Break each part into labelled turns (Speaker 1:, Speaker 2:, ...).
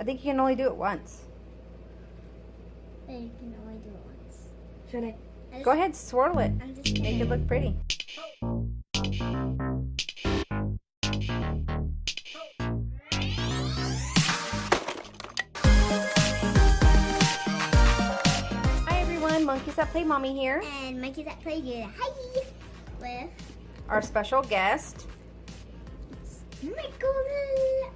Speaker 1: think you can only do it once.
Speaker 2: You can only do it once.
Speaker 3: Should I?
Speaker 1: Go ahead, swirl it.
Speaker 2: I'm just
Speaker 1: Make it look pretty. Hi everyone, Monkeys That Play Mommy here.
Speaker 2: And Monkeys That Play Good. Hi! With
Speaker 1: Our special guest,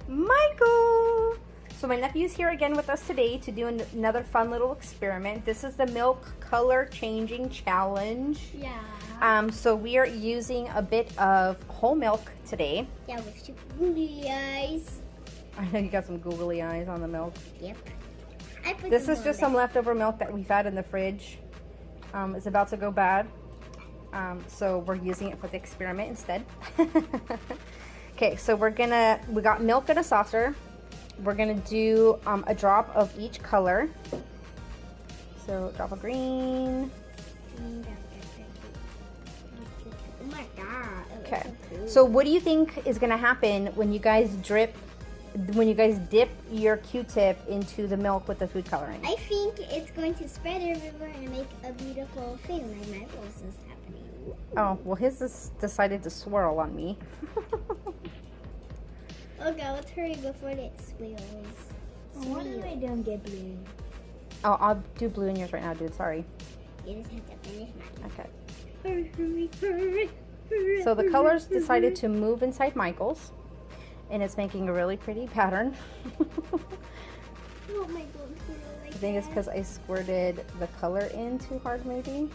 Speaker 2: Michael.
Speaker 1: So my nephew's here again with us today to do another fun little experiment. This is the milk color changing challenge.
Speaker 2: Yeah.
Speaker 1: So we are using a bit of whole milk today.
Speaker 2: Yeah, with super googly eyes.
Speaker 1: I know you got some googly eyes on the milk.
Speaker 2: Yep.
Speaker 1: This is just some leftover milk that we've had in the fridge. It's about to go bad. So we're using it for the experiment instead. Okay, so we got milk in a saucer. We're gonna do a drop of each color. So drop of green.
Speaker 2: Oh my god.
Speaker 1: Okay. So what do you think is gonna happen when you guys dip your Q-tip into the milk with the food coloring?
Speaker 2: I think it's going to spread everywhere and make a beautiful thing like Michael's is happening.
Speaker 1: Oh, well his decided to swirl on me.
Speaker 2: Okay, let's hurry before it swirls.
Speaker 3: Why do I don't get blue?
Speaker 1: Oh, I'll do blue in yours right now, dude. Sorry.
Speaker 2: You just have to finish mine.
Speaker 1: Okay.
Speaker 2: Hurry.
Speaker 1: So the colors decided to move inside Michael's, and it's making a really pretty pattern.
Speaker 2: Oh my god,
Speaker 1: I think it's because I squirted the color in too hard, maybe.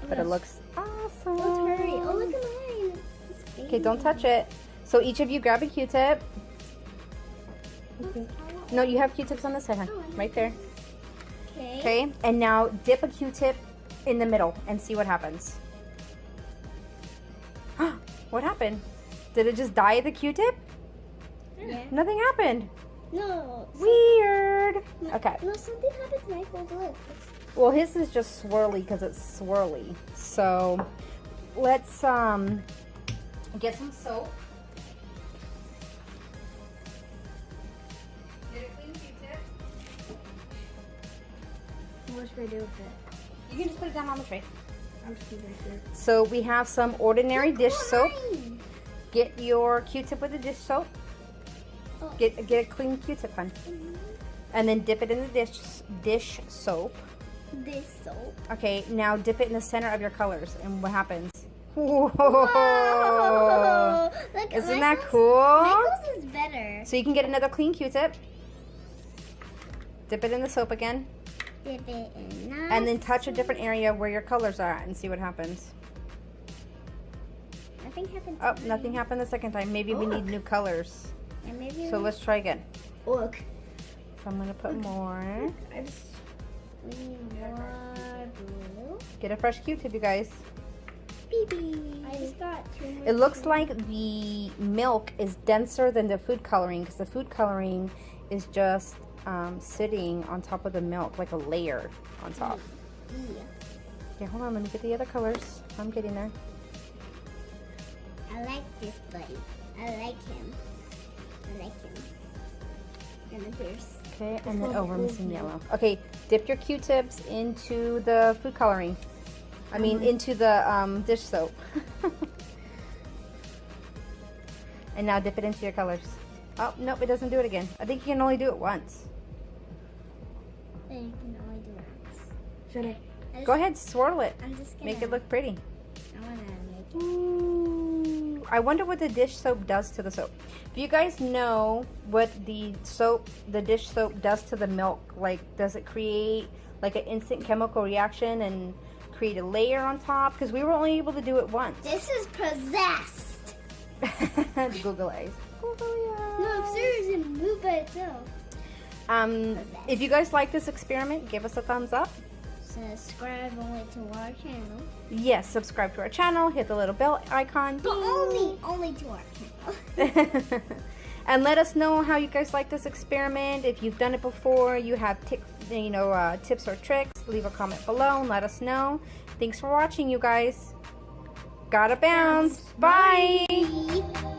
Speaker 1: But it looks awesome.
Speaker 2: Let's hurry. Oh, look at mine.
Speaker 1: Okay, don't touch it. So each of you grab a Q-tip. No, you have Q-tips on this side, hon. Right there.
Speaker 2: Okay.
Speaker 1: Okay, and now dip a Q-tip in the middle and see what happens. What happened? Did it just die at the Q-tip?
Speaker 2: Yeah.
Speaker 1: Nothing happened.
Speaker 2: No.
Speaker 1: Weird. Okay.
Speaker 2: No, something happened to Michael's. Look.
Speaker 1: Well, his is just swirly because it's swirly. So let's get some soap. Get a clean Q-tip.
Speaker 3: What should I do with it?
Speaker 1: You can just put it down on the tray.
Speaker 3: I'm just keeping it here.
Speaker 1: So we have some ordinary dish soap.
Speaker 2: Mine.
Speaker 1: Get your Q-tip with the dish soap.
Speaker 2: Oh.
Speaker 1: Get a clean Q-tip, hon. And then dip it in the dish soap.
Speaker 2: This soap.
Speaker 1: Okay, now dip it in the center of your colors, and what happens? Whoa!
Speaker 2: Whoa. Look,
Speaker 1: Isn't that
Speaker 2: Michael's-
Speaker 1: cool?
Speaker 2: Michael's is better.
Speaker 1: So you can get another clean Q-tip. Dip it in the soap again,
Speaker 2: Dip it in
Speaker 1: and then touch a different area where your colors are at, and see what happens.
Speaker 2: Nothing happened.
Speaker 1: Oh, nothing happened the second time. Maybe we need new colors.
Speaker 2: And maybe
Speaker 1: So let's try again.
Speaker 3: Look.
Speaker 1: So I'm gonna put more.
Speaker 3: I just.
Speaker 2: we need more blue.
Speaker 1: Get a fresh Q-tip, you guys.
Speaker 2: BB. I just got 2 more.
Speaker 1: It looks like the milk is denser than the food coloring because the food coloring is just sitting on top of the milk, like a layer on top.
Speaker 2: Yeah.
Speaker 1: Okay, hold on. Let me get the other colors. I'm getting there.
Speaker 2: I like this buddy. I like him. And the pierce.
Speaker 1: Okay, and then, oh, we're missing yellow. Okay, dip your Q-tips into the food coloring. I mean, into the dish soap. And now dip it into your colors. Oh, nope, it doesn't do it again. I think you can only do it once.
Speaker 2: Then you can only do it once.
Speaker 3: Should I?
Speaker 1: Go ahead, swirl it.
Speaker 2: I'm just gonna
Speaker 1: Make it look pretty.
Speaker 2: I wanna make it.
Speaker 1: Ooh, I wonder what the dish soap does to the soap. If you guys know what the dish soap does to the milk, like does it create like an instant chemical reaction and create a layer on top? Because we were only able to do it once.
Speaker 2: This is possessed.
Speaker 1: Google eyes.
Speaker 2: No, I'm serious. It moved by itself.
Speaker 1: If you guys like this experiment, give us a thumbs up.
Speaker 2: Subscribe only to our channel.
Speaker 1: Yes, subscribe to our channel. Hit the little bell icon.
Speaker 2: But only to our channel.
Speaker 1: And let us know how you guys like this experiment. If you've done it before, you have tips or tricks, leave a comment below and let us know. Thanks for watching, you guys. Gotta bounce. Bye.
Speaker 2: Bye.